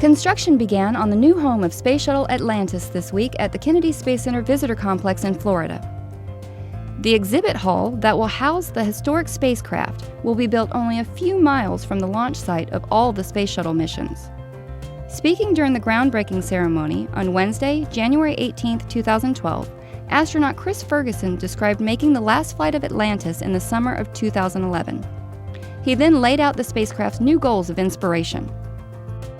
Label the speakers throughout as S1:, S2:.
S1: Construction began on the new home of Space Shuttle Atlantis this week at the Kennedy Space Center Visitor Complex in Florida. The exhibit hall that will house the historic spacecraft will be built only a few miles from the launch site of all the Space Shuttle missions. Speaking during the groundbreaking ceremony on Wednesday, January 18, 2012, astronaut Chris Ferguson described making the last flight of Atlantis in the summer of 2011. He then laid out the spacecraft's new goals of inspiration.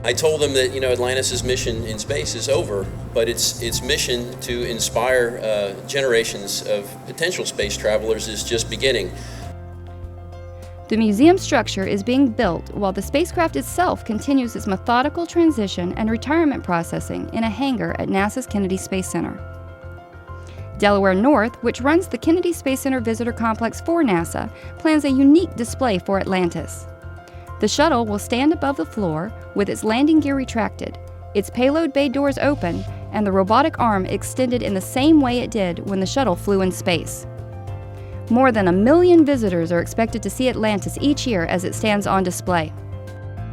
S2: I told them that, Atlantis' mission in space is over, but its mission to inspire generations of potential space travelers is just beginning.
S1: The museum structure is being built while the spacecraft itself continues its methodical transition and retirement processing in a hangar at NASA's Kennedy Space Center. Delaware North, which runs the Kennedy Space Center Visitor Complex for NASA, plans a unique display for Atlantis. The shuttle will stand above the floor with its landing gear retracted, its payload bay doors open, and the robotic arm extended in the same way it did when the shuttle flew in space. More than 1 million visitors are expected to see Atlantis each year as it stands on display.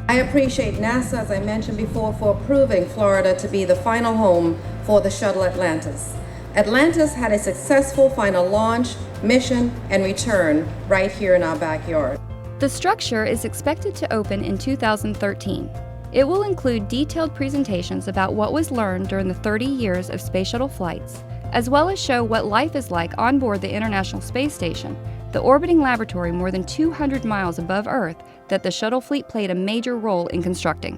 S3: I appreciate NASA, as I mentioned before, for approving Florida to be the final home for the Shuttle Atlantis. Atlantis had a successful final launch, mission, and return right here in our backyard.
S1: The structure is expected to open in 2013. It will include detailed presentations about what was learned during the 30 years of Space Shuttle flights, as well as show what life is like on board the International Space Station, the orbiting laboratory more than 200 miles above Earth that the shuttle fleet played a major role in constructing.